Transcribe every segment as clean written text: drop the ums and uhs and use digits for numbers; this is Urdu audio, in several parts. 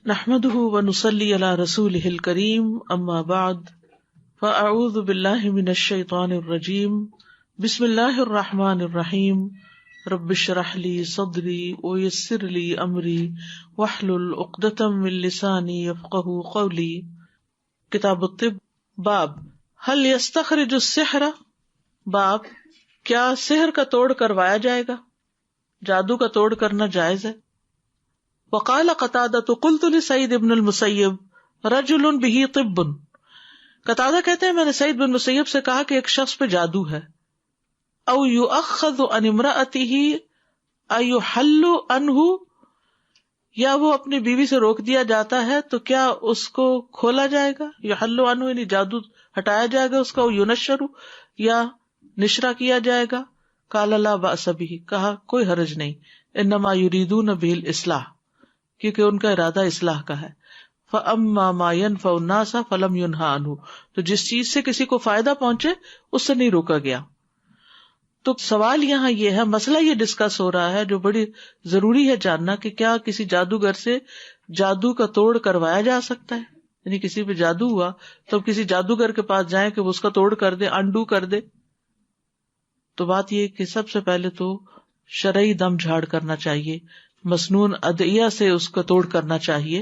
نحمده ونصلي على رسوله الكريم اما بعد فاعوذ بالله من الشيطان الرجيم بسم الله الرحمن الرحيم رب اشرح لي صدري ويسر لي امري واحلل عقدة من لساني يفقهوا قولي. کتاب الطب. باب هل يستخرج السحر، باب کیا سحر کا توڑ کروایا جائے گا، جادو کا توڑ کرنا جائز ہے. وقال قتادة قلت لسعید بن المسیب رجل به طب، قتادہ کہتے ہیں میں نے سعید بن مسیب سے کہا کہ ایک شخص پہ جادو ہے. او یؤخذ عن امرأته ایحل عنہ، یا وہ اپنی بیوی سے روک دیا جاتا ہے تو کیا اس کو کھولا جائے گا، یحل عنہ یعنی جادو ہٹایا جائے گا اس کا، یونشر یا نشرہ کیا جائے گا. قال لا بأس به، کہا کوئی حرج نہیں، انما یریدون به الاصلاح، کیونکہ ان کا ارادہ اصلاح کا ہے. فَأَمَّا مَا يَنْفَعُ النَّاسَ فَلَمْ يُنْهَ عَنْهُ، تو جس چیز سے کسی کو فائدہ پہنچے اس سے نہیں روکا گیا. تو سوال یہاں یہ ہے، مسئلہ یہ ڈسکس ہو رہا ہے جو بڑی ضروری ہے جاننا، کہ کیا کسی جادوگر سے جادو کا توڑ کروایا جا سکتا ہے. یعنی کسی پہ جادو ہوا تو کسی جادوگر کے پاس جائیں کہ وہ اس کا توڑ کر دے، انڈو کر دے. تو بات یہ کہ سب سے پہلے تو شرعی دم جھاڑ کرنا چاہیے، مسنون ادعیہ سے اس کا توڑ کرنا چاہیے.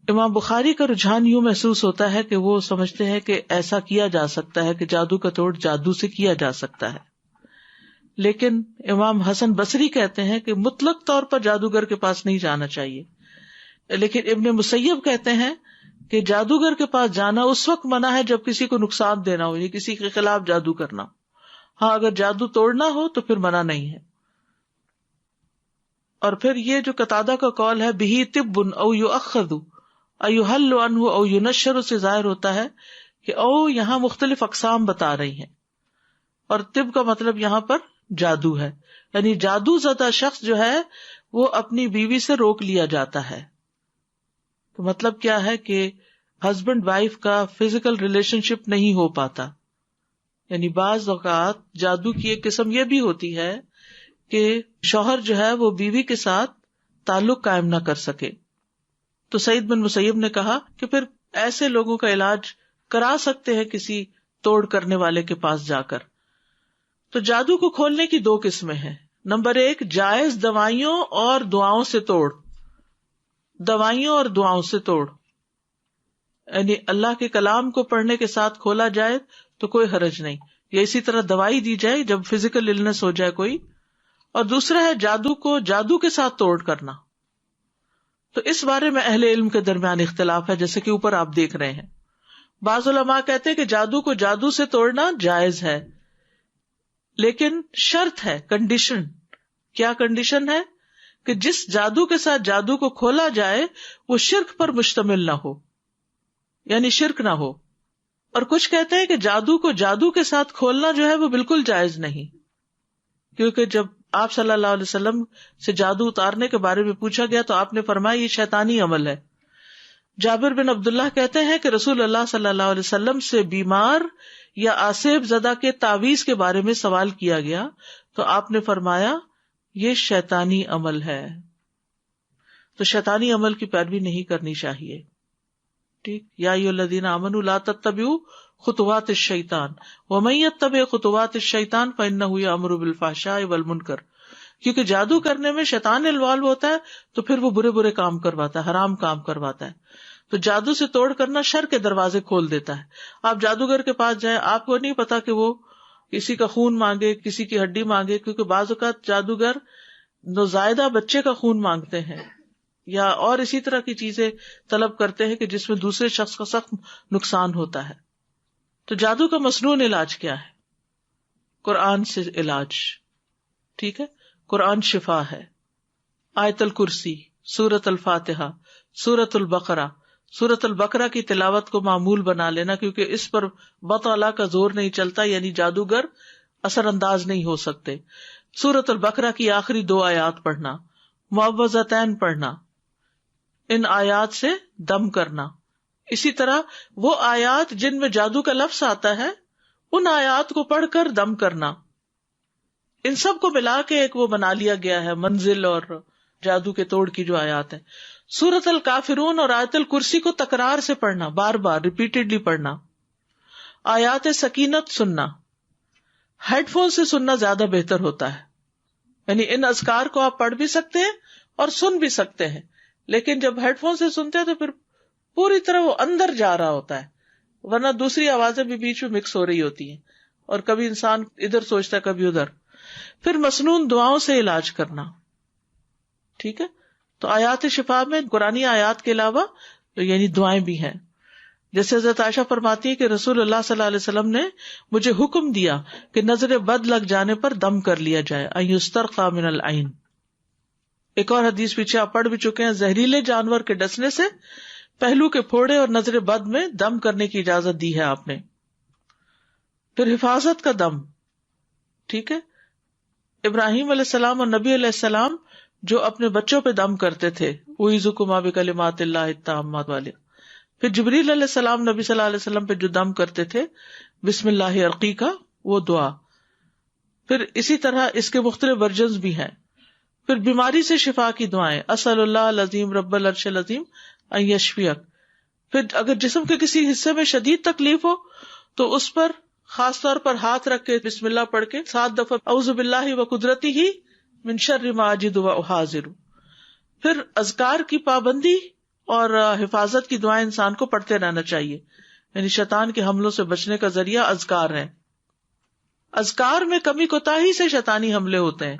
امام بخاری کا رجحان یوں محسوس ہوتا ہے کہ وہ سمجھتے ہیں کہ ایسا کیا جا سکتا ہے کہ جادو کا توڑ جادو سے کیا جا سکتا ہے. لیکن امام حسن بصری کہتے ہیں کہ مطلق طور پر جادوگر کے پاس نہیں جانا چاہیے. لیکن ابن مسیب کہتے ہیں کہ جادوگر کے پاس جانا اس وقت منع ہے جب کسی کو نقصان دینا ہو، یا کسی کے خلاف جادو کرنا. ہاں اگر جادو توڑنا ہو تو پھر منع نہیں ہے. اور پھر یہ جو قتادہ کا قول ہے بہی طب او یؤخذ ایحل عنہ او ینشر، سے ظاہر ہوتا ہے کہ او یہاں مختلف اقسام بتا رہی ہیں، اور طب کا مطلب یہاں پر جادو ہے، یعنی جادو زدہ شخص جو ہے وہ اپنی بیوی سے روک لیا جاتا ہے. تو مطلب کیا ہے کہ ہسبینڈ وائف کا فزیکل ریلیشن شپ نہیں ہو پاتا. یعنی بعض اوقات جادو کی ایک قسم یہ بھی ہوتی ہے کہ شوہر جو ہے وہ بیوی کے ساتھ تعلق قائم نہ کر سکے. تو سعید بن مسیب نے کہا کہ پھر ایسے لوگوں کا علاج کرا سکتے ہیں کسی توڑ کرنے والے کے پاس جا کر. تو جادو کو کھولنے کی 2 قسمیں ہیں. نمبر 1 جائز دوائیوں اور دعاؤں سے توڑ، دوائیوں اور دعاؤں سے توڑ، یعنی اللہ کے کلام کو پڑھنے کے ساتھ کھولا جائے تو کوئی حرج نہیں، یا اسی طرح دوائی دی جائے جب فزیکل النس ہو جائے کوئی. اور دوسرا ہے جادو کو جادو کے ساتھ توڑ کرنا. تو اس بارے میں اہل علم کے درمیان اختلاف ہے، جیسے کہ اوپر آپ دیکھ رہے ہیں. بعض علماء کہتے ہیں کہ جادو کو جادو سے توڑنا جائز ہے، لیکن شرط ہے، کنڈیشن. کیا کنڈیشن ہے؟ کہ جس جادو کے ساتھ جادو کو کھولا جائے وہ شرک پر مشتمل نہ ہو، یعنی شرک نہ ہو. اور کچھ کہتے ہیں کہ جادو کو جادو کے ساتھ کھولنا جو ہے وہ بالکل جائز نہیں، کیونکہ جب آپ صلی اللہ علیہ وسلم سے جادو اتارنے کے بارے میں پوچھا گیا تو آپ نے فرمایا یہ شیطانی عمل ہے. جابر بن عبداللہ کہتے ہیں کہ رسول اللہ صلی اللہ علیہ وسلم سے بیمار یا آسیب زدہ کے تعویذ کے بارے میں سوال کیا گیا تو آپ نے فرمایا یہ شیطانی عمل ہے. تو شیطانی عمل کی پیروی نہیں کرنی چاہیے. ٹھیک، یا ایھا الذین آمنوا لا تتبعوا خطوات الشیطان ومن یتبع خطوات الشیطان فانہ یامر بالفحشاء والمنکر. کیونکہ جادو کرنے میں شیطان انوالو ہوتا ہے تو پھر وہ برے برے کام کرواتا ہے، حرام کام کرواتا ہے. تو جادو سے توڑ کرنا شر کے دروازے کھول دیتا ہے. آپ جادوگر کے پاس جائیں، آپ کو نہیں پتا کہ وہ کسی کا خون مانگے، کسی کی ہڈی مانگے، کیونکہ بعض اوقات جادوگر نوزائیدہ بچے کا خون مانگتے ہیں یا اور اسی طرح کی چیزیں طلب کرتے ہیں کہ جس میں دوسرے شخص کا سخت نقصان ہوتا ہے. تو جادو کا مسنون علاج کیا ہے؟ قرآن سے علاج. ٹھیک ہے، قرآن شفا ہے. آیت الکرسی، سورۃ الفاتحہ، سورۃ البقرہ. سورۃ البقرہ کی تلاوت کو معمول بنا لینا، کیونکہ اس پر بطالہ کا زور نہیں چلتا، یعنی جادوگر اثر انداز نہیں ہو سکتے. سورۃ البقرہ کی آخری 2 آیات پڑھنا، معوذتین پڑھنا، ان آیات سے دم کرنا. اسی طرح وہ آیات جن میں جادو کا لفظ آتا ہے ان آیات کو پڑھ کر دم کرنا. ان سب کو ملا کے ایک وہ بنا لیا گیا ہے منزل اور جادو کے توڑ کی جو آیات ہیں. سورۃ الکافرون اور آیت الکرسی کو تکرار سے پڑھنا، بار بار ریپیٹڈلی پڑھنا. آیات سکینت سننا، ہیڈ فون سے سننا زیادہ بہتر ہوتا ہے. یعنی ان اذکار کو آپ پڑھ بھی سکتے ہیں اور سن بھی سکتے ہیں، لیکن جب ہیڈ فون سے سنتے ہیں تو پھر پوری طرح وہ اندر جا رہا ہوتا ہے، ورنہ دوسری آوازیں بھی بیچ میں مکس ہو رہی ہوتی ہیں اور کبھی انسان ادھر سوچتا ہے کبھی ادھر. پھر مسنون دعاؤں سے علاج کرنا. ٹھیک ہے، تو آیات شفا میں قرآنی آیات کے علاوہ یعنی دعائیں بھی ہیں. جیسے حضرت عائشہ فرماتی ہے کہ رسول اللہ صلی اللہ علیہ وسلم نے مجھے حکم دیا کہ نظر بد لگ جانے پر دم کر لیا جائے، ان یسترقى من العین. ایک اور حدیث پیچھے آپ پڑھ بھی چکے ہیں، زہریلے جانور کے ڈسنے سے پہلو کے پھوڑے اور نظر بد میں دم کرنے کی اجازت دی ہے آپ نے. پھر حفاظت کا دم. ٹھیک ہے، ابراہیم علیہ السلام اور نبی علیہ السلام جو اپنے بچوں پہ دم کرتے تھے، اعیذکما بکلمات اللہ التامات والے. پھر جبریل علیہ السلام نبی صلی اللہ علیہ وسلم پہ جو دم کرتے تھے، بسم اللہ ارقی کا وہ دعا. پھر اسی طرح اس کے مختلف ورژنز بھی ہیں. پھر بیماری سے شفا کی دعائیں، اسأل اللہ العظیم رب العرش العظیم ان یشفیک. پھر اگر جسم کے کسی حصے میں شدید تکلیف ہو تو اس پر خاص طور پر ہاتھ رکھ کے بسم اللہ پڑھ کے 7 دفعہ اعوذ باللہ وقدرتہ من شر ما اجد واحاذر. پھر اذکار کی پابندی اور حفاظت کی دعائیں انسان کو پڑھتے رہنا چاہیے. یعنی شیطان کے حملوں سے بچنے کا ذریعہ اذکار ہیں. اذکار میں کمی کوتاہی سے شیطانی حملے ہوتے ہیں.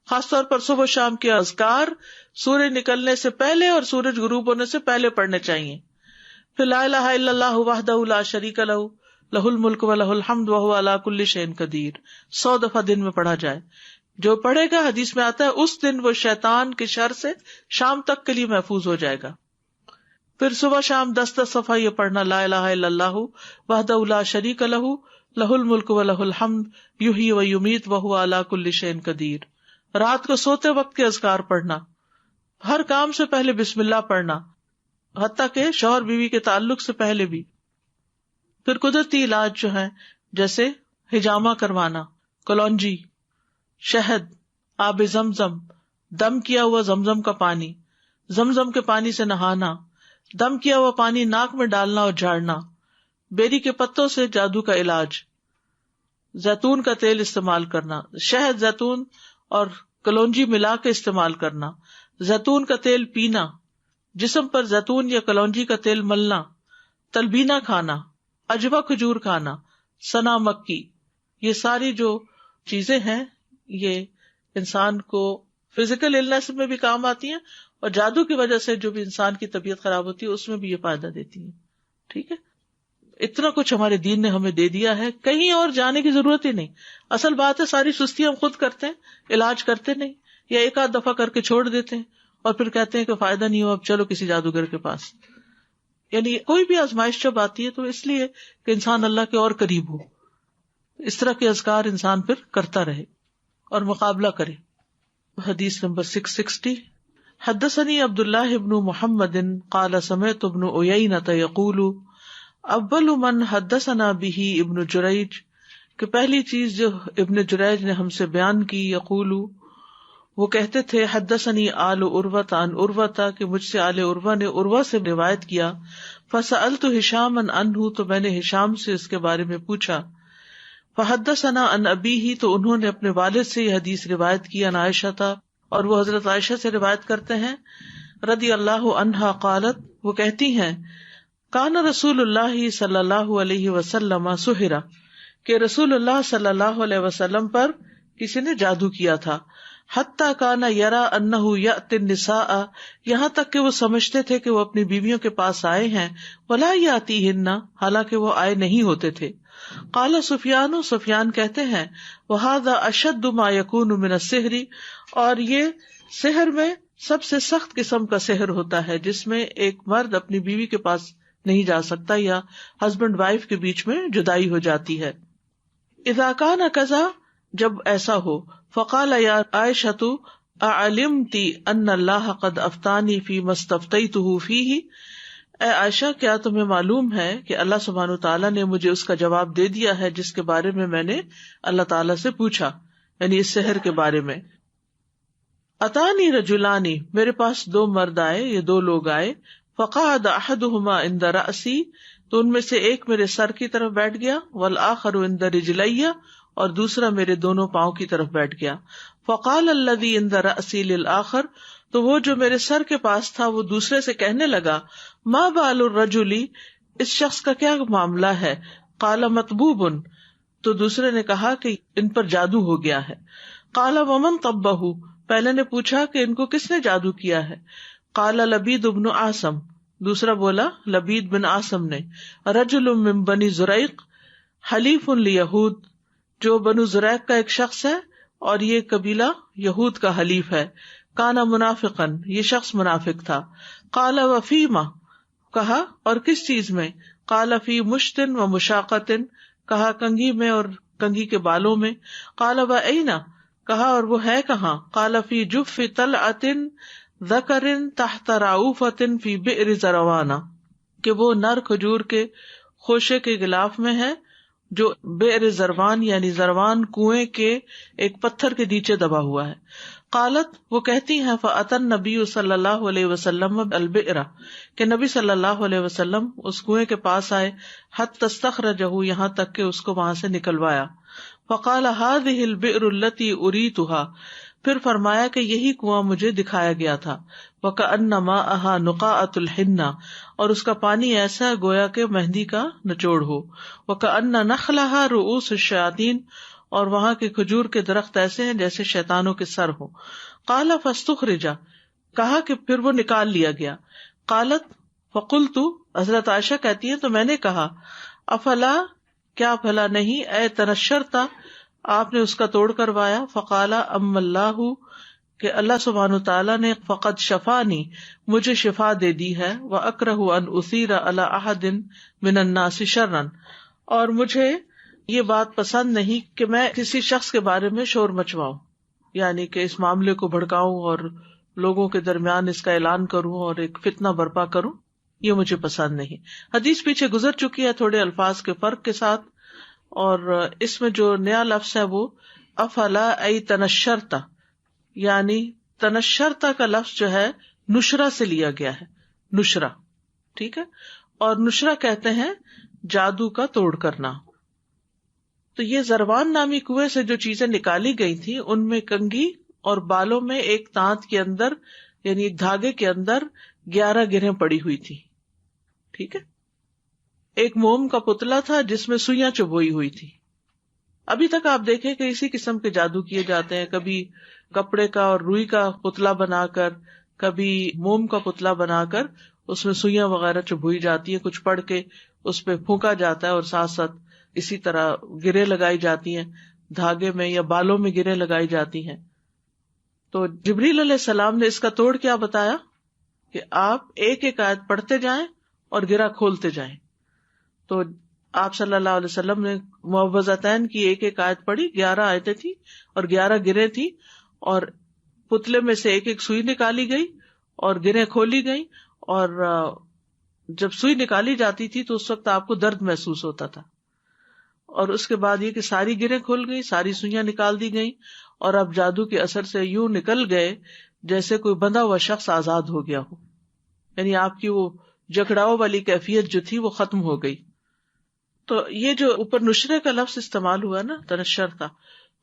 خاص طور پر صبح و شام کے اذکار سورج نکلنے سے پہلے اور سورج غروب ہونے سے پہلے پڑھنے چاہیے. پھر لا الہ الا اللہ وحدہ لا شریک لہ لہ الملک و لہ الحمد وہو علی کل شیء قدیر 100 دفعہ دن میں پڑھا جائے. جو پڑھے گا حدیث میں آتا ہے اس دن وہ شیطان کے شر سے شام تک کے لیے محفوظ ہو جائے گا. پھر صبح شام 10 صفحہ یہ پڑھنا، لا الہ الا اللہ وحدہ لا شریک لہ لہ الملک و لہ الحمد یحیی و یمیت وہو علی کل شیء قدیر. رات کو سوتے وقت کے اذکار پڑھنا، ہر کام سے پہلے بسم اللہ پڑھنا، حتیٰ کہ شوہر بیوی کے تعلق سے پہلے بھی. پھر قدرتی علاج جو ہے جیسے حجامہ کروانا، کلونجی، شہد، آب زمزم، دم کیا ہوا زمزم کا پانی، زمزم کے پانی سے نہانا، دم کیا ہوا پانی ناک میں ڈالنا اور جھاڑنا، بیری کے پتوں سے جادو کا علاج، زیتون کا تیل استعمال کرنا، شہد، زیتون اور کلونجی ملا کے استعمال کرنا، زیتون کا تیل پینا، جسم پر زیتون یا کلونجی کا تیل ملنا، تلبینہ کھانا، اجوا کھجور کھانا، سنا مکی. یہ ساری جو چیزیں ہیں یہ انسان کو فزیکل النس میں بھی کام آتی ہیں اور جادو کی وجہ سے جو بھی انسان کی طبیعت خراب ہوتی ہے اس میں بھی یہ فائدہ دیتی ہیں. ٹھیک ہے، اتنا کچھ ہمارے دین نے ہمیں دے دیا ہے، کہیں اور جانے کی ضرورت ہی نہیں. اصل بات ہے ساری سستی ہم خود کرتے ہیں، علاج کرتے نہیں، یا ایک آدھ دفعہ کر کے چھوڑ دیتے ہیں اور پھر کہتے ہیں کہ فائدہ نہیں ہو اب چلو کسی جادوگر کے پاس. یعنی کوئی بھی آزمائش جب آتی ہے تو اس لیے کہ انسان اللہ کے اور قریب ہو. اس طرح کے اذکار انسان پھر کرتا رہے اور مقابلہ کرے. حدیث نمبر 660. حدثني عبد الله بن محمد قال سمعت ابن عيينة يقول اول من حدثنا به ابن جریج، کہ پہلی چیز جو ابن جریج نے ہم سے بیان کی، یقول وہ کہتے تھے، حدثني آل عروۃ عن عروۃ، کہ مجھ سے آل عروہ نے عروہ سے روایت کیا، فسألت ہشاما عنہ، تو میں نے ہشام سے اس کے بارے میں پوچھا، فحدثنا عن ابیہ، تو انہوں نے اپنے والد سے یہ حدیث روایت کی، عن عائشہ تھا، اور وہ حضرت عائشہ سے روایت کرتے ہیں رضی اللہ عنہا قالت، وہ کہتی ہیں، کان رسول اللہ صلی اللہ علیہ وسلم سحرا، کہ رسول اللہ صلی اللہ علیہ وسلم پر کسی نے جادو کیا تھا، حتی کان یرا انہ یأتی النساء، یہاں تک کہ وہ سمجھتے تھے کہ وہ اپنی بیویوں کے پاس آئے ہیں، ولا یاتیہن، حالانکہ وہ آئے نہیں ہوتے تھے. قال سفیان، سفیان کہتے ہیں، وہذا اشد ما یکون من السحر، اور یہ سحر میں سب سے سخت قسم کا سحر ہوتا ہے جس میں ایک مرد اپنی بیوی کے پاس نہیں جا سکتا یا ہسبینڈ وائف کے بیچ میں جدائی ہو جاتی ہے. اذا کان کذا، جب ایسا ہو، فقال یا عائشۃ اعلمت ان اللہ قد افتانی فیما استفتیتہ فیہ، اے عائشہ کیا تمہیں معلوم ہے کہ اللہ سبحانہ تعالیٰ نے مجھے اس کا جواب دے دیا ہے جس کے بارے میں نے اللہ تعالیٰ سے پوچھا. یعنی اس سحر کے بارے میں. اتانی رجلانی، میرے پاس دو مرد آئے، یہ دو لوگ آئے. فقعد احدهما عند رأسی، تو ان میں سے ایک میرے سر کی طرف بیٹھ گیا. والآخر عند رجلی، اور دوسرا میرے دونوں پاؤں کی طرف بیٹھ گیا. فقال الذي عند رأسی للآخر، تو وہ جو میرے سر کے پاس تھا وہ دوسرے سے کہنے لگا، ما بال الرجل، اس شخص کا کیا معاملہ ہے. قال مطبوب، تو دوسرے نے کہا کہ ان پر جادو ہو گیا ہے. قال ومن طبہ، پہلے نے پوچھا کہ ان کو کس نے جادو کیا ہے. قال لبید بن عاصم، دوسرا بولا لبید بن عاصم نے. رجل من بنی زریق حلیف لیہود، جو بنو زریق کا ایک شخص ہے اور یہ قبیلہ یہود کا حلیف ہے. کانا منافقن، یہ شخص منافق تھا. قال وفیما، کہا اور کس چیز میں. قال فی مشتن و مشاقتن، کہا کنگھی میں اور کنگھی کے بالوں میں. قال واینا، کہا اور وہ ہے کہاں. قال فی جف طلعت ذکر تحت رعوفۃ فی بئر زروانا، کہ وہ نر کھجور کے خوشے کے غلاف میں ہے جو بئر زروان یعنی زروان کنویں کے ایک پتھر کے نیچے دبا ہوا ہے. قالت، وہ کہتی ہیں فأتی النبی صلی اللہ علیہ وسلم البئر، کہ نبی صلی اللہ علیہ وسلم اس کنویں کے پاس آئے. حتی استخرجہ، یہاں تک کہ اس کو وہاں سے نکلوایا. فقال هذه البئر التي أريتها، پھر فرمایا کہ یہی کنواں مجھے دکھایا گیا تھا. وَكَأَنَّ مَاءَهَا نُقَاءَةُ الْحِنَّةِ، اور اس کا پانی ایسا گویا کہ مہندی کا نچوڑ ہو. وَكَأَنَّ نَخْلَهَا رُؤُوسُ الشَّيَاطِينِ، اور وہاں کے کھجور کے درخت ایسے ہیں جیسے شیطانوں کے سر ہو. قَالَ فَاسْتُخْرِجَ، کہا کہ پھر وہ نکال لیا گیا. قالت فقلت، حضرت عائشہ کہتی ہیں تو میں نے کہا، افلا، کیا بھلا نہیں، اے تنشرتا، آپ نے اس کا توڑ کروایا. فقال ام اللہ، کہ اللہ سبحانہ تعالیٰ نے فقد شفانی، مجھے شفا دے دی ہے. واکرہ ان اثیر علی احد من الناس شرا، اور مجھے یہ بات پسند نہیں کہ میں کسی شخص کے بارے میں شور مچواؤں، یعنی کہ اس معاملے کو بھڑکاؤں اور لوگوں کے درمیان اس کا اعلان کروں اور ایک فتنہ برپا کروں، یہ مجھے پسند نہیں. حدیث پیچھے گزر چکی ہے تھوڑے الفاظ کے فرق کے ساتھ، اور اس میں جو نیا لفظ ہے وہ افلا ای تنشرتا، یعنی تنشرتا کا لفظ جو ہے نشرہ سے لیا گیا ہے. نشرہ، ٹھیک ہے، اور نشرہ کہتے ہیں جادو کا توڑ کرنا. تو یہ زروان نامی کنویں سے جو چیزیں نکالی گئی تھی ان میں کنگھی اور بالوں میں ایک تانت کے اندر یعنی ایک دھاگے کے اندر 11 گرہیں پڑی ہوئی تھی. ٹھیک ہے، ایک موم کا پتلا تھا جس میں سوئیاں چبھوئی ہوئی تھی. ابھی تک آپ دیکھیں کہ اسی قسم کے جادو کیے جاتے ہیں، کبھی کپڑے کا اور روئی کا پتلا بنا کر، کبھی موم کا پتلا بنا کر اس میں سوئیاں وغیرہ چبھوئی جاتی ہیں، کچھ پڑھ کے اس پہ پھونکا جاتا ہے، اور ساتھ ساتھ اسی طرح گرے لگائی جاتی ہیں دھاگے میں یا بالوں میں گرے لگائی جاتی ہیں. تو جبریل علیہ السلام نے اس کا توڑ کیا بتایا کہ آپ ایک ایک آیت پڑھتے جائیں اور گرہ کھولتے جائیں. تو آپ صلی اللہ علیہ وسلم نے معوذتین کی ایک ایک آیت پڑھی، 11 آیتیں تھی اور 11 گریں تھی، اور پتلے میں سے ایک ایک سوئی نکالی گئی اور گریں کھولی گئی. اور جب سوئی نکالی جاتی تھی تو اس وقت آپ کو درد محسوس ہوتا تھا، اور اس کے بعد یہ کہ ساری گریں کھل گئی، ساری سوئیاں نکال دی گئیں، اور اب جادو کے اثر سے یوں نکل گئے جیسے کوئی بندھا ہوا شخص آزاد ہو گیا ہو. یعنی آپ کی وہ جکڑاؤ والی کیفیت جو تھی وہ ختم ہو گئی. تو یہ جو اوپر نشرے کا لفظ استعمال ہوا نا، تنشر تھا،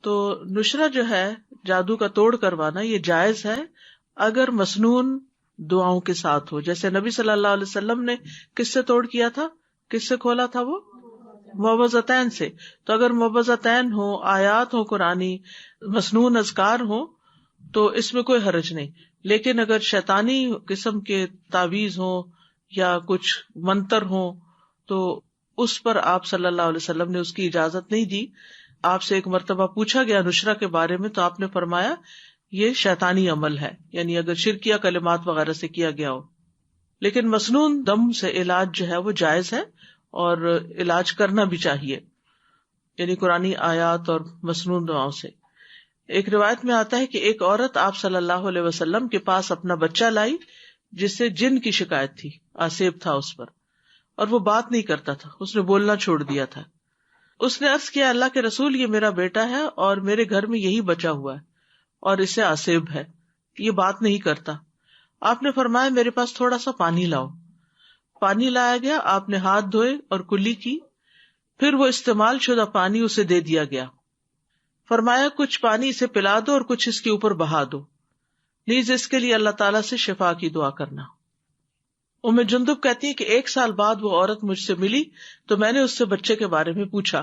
تو نشرہ جو ہے جادو کا توڑ کروانا یہ جائز ہے اگر مسنون دعاؤں کے ساتھ ہو. جیسے نبی صلی اللہ علیہ وسلم نے کس سے توڑ کیا تھا، کس سے کھولا تھا؟ وہ معوذتین سے. تو اگر معوذتین ہو، آیات ہو قرآنی، مسنون اذکار ہو تو اس میں کوئی حرج نہیں. لیکن اگر شیطانی قسم کے تعویذ ہوں یا کچھ منتر ہوں تو اس پر آپ صلی اللہ علیہ وسلم نے اس کی اجازت نہیں دی. آپ سے ایک مرتبہ پوچھا گیا نشرہ کے بارے میں تو آپ نے فرمایا یہ شیطانی عمل ہے، یعنی اگر شرکیہ کلمات وغیرہ سے کیا گیا ہو. لیکن مسنون دم سے علاج جو ہے وہ جائز ہے اور علاج کرنا بھی چاہیے، یعنی قرآنی آیات اور مسنون دعاؤں سے. ایک روایت میں آتا ہے کہ ایک عورت آپ صلی اللہ علیہ وسلم کے پاس اپنا بچہ لائی جس سے جن کی شکایت تھی، آسیب تھا اس پر، اور وہ بات نہیں کرتا تھا، اس نے بولنا چھوڑ دیا تھا. اس نے عرض کیا اللہ کے رسول یہ میرا بیٹا ہے اور میرے گھر میں یہی بچا ہوا ہے اور اسے آسیب ہے، یہ بات نہیں کرتا. آپ نے فرمایا میرے پاس تھوڑا سا پانی لاؤ. پانی لایا گیا، آپ نے ہاتھ دھوئے اور کلی کی، پھر وہ استعمال شدہ پانی اسے دے دیا گیا. فرمایا کچھ پانی اسے پلا دو اور کچھ اس کے اوپر بہا دو، نیز اس کے لیے اللہ تعالیٰ سے شفا کی دعا کرنا. ام جندب کہتی ہے کہ 1 سال بعد وہ عورت مجھ سے ملی تو میں نے اس سے بچے کے بارے میں پوچھا.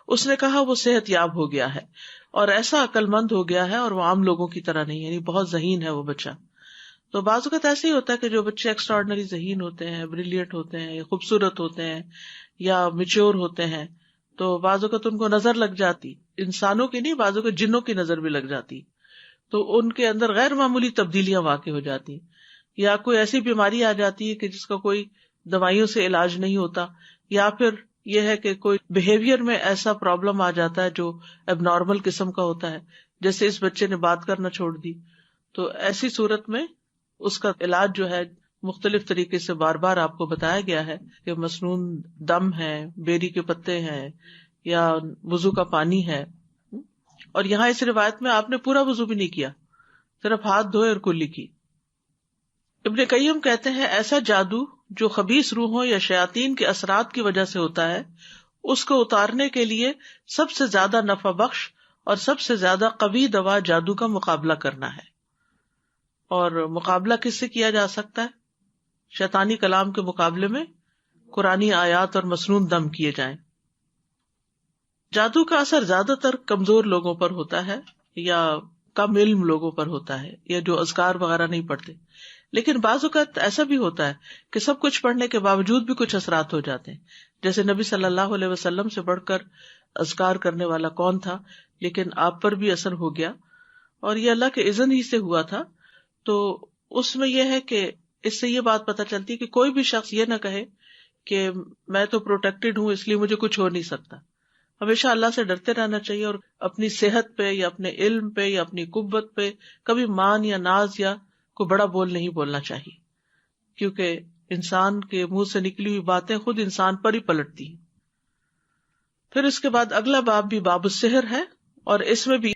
اس نے کہا وہ صحت یاب ہو گیا ہے اور ایسا عقل مند ہو گیا ہے اور وہ عام لوگوں کی طرح نہیں، یعنی بہت ذہین ہے وہ بچہ. تو بعض اوقات ایسے ہی ہوتا ہے کہ جو بچے ایکسٹرا آرڈنری ذہین ہوتے ہیں، بریلینٹ ہوتے ہیں، یا خوبصورت ہوتے ہیں یا میچور ہوتے ہیں، تو بعض اوقات ان کو نظر لگ جاتی، انسانوں کی نہیں، بعض اوقات جنوں کی نظر بھی لگ جاتی، تو ان کے اندر غیر معمولی تبدیلیاں واقع ہو جاتی، یا کوئی ایسی بیماری آ جاتی ہے کہ جس کا کوئی دوائیوں سے علاج نہیں ہوتا، یا پھر یہ ہے کہ کوئی بیہیویئر میں ایسا پرابلم آ جاتا ہے جو اب نارمل قسم کا ہوتا ہے، جیسے اس بچے نے بات کرنا چھوڑ دی. تو ایسی صورت میں اس کا علاج جو ہے مختلف طریقے سے بار بار آپ کو بتایا گیا ہے کہ مسنون دم ہے، بیری کے پتے ہیں، یا وضو کا پانی ہے. اور یہاں اس روایت میں آپ نے پورا وضو بھی نہیں کیا، صرف ہاتھ دھوئے اور کلی کی. ابن قیم کہتے ہیں ایسا جادو جو خبیث روحوں یا شیاطین کے اثرات کی وجہ سے ہوتا ہے، اس کو اتارنے کے لیے سب سے زیادہ نفع بخش اور سب سے زیادہ قوی دوا جادو کا مقابلہ کرنا ہے. اور مقابلہ کس سے کیا جا سکتا ہے؟ شیطانی کلام کے مقابلے میں قرآنی آیات اور مسنون دم کیے جائیں. جادو کا اثر زیادہ تر کمزور لوگوں پر ہوتا ہے یا کم علم لوگوں پر ہوتا ہے، یا جو اذکار وغیرہ نہیں پڑھتے. لیکن بعض اوقات ایسا بھی ہوتا ہے کہ سب کچھ پڑھنے کے باوجود بھی کچھ اثرات ہو جاتے ہیں، جیسے نبی صلی اللہ علیہ وسلم سے بڑھ کر اذکار کرنے والا کون تھا، لیکن آپ پر بھی اثر ہو گیا اور یہ اللہ کے اذن ہی سے ہوا تھا. تو اس میں یہ ہے کہ اس سے یہ بات پتہ چلتی ہے کہ کوئی بھی شخص یہ نہ کہے کہ میں تو پروٹیکٹڈ ہوں اس لیے مجھے کچھ ہو نہیں سکتا. ہمیشہ اللہ سے ڈرتے رہنا چاہیے اور اپنی صحت پہ یا اپنے علم پہ یا اپنی قوت پہ کبھی مان یا ناز یا کوئی بڑا بول نہیں بولنا چاہیے، کیونکہ انسان کے منہ سے نکلی ہوئی باتیں خود انسان پر ہی پلٹتی ہیں. پھر اس کے بعد اگلا باب بھی باب السحر ہے، اور اس میں بھی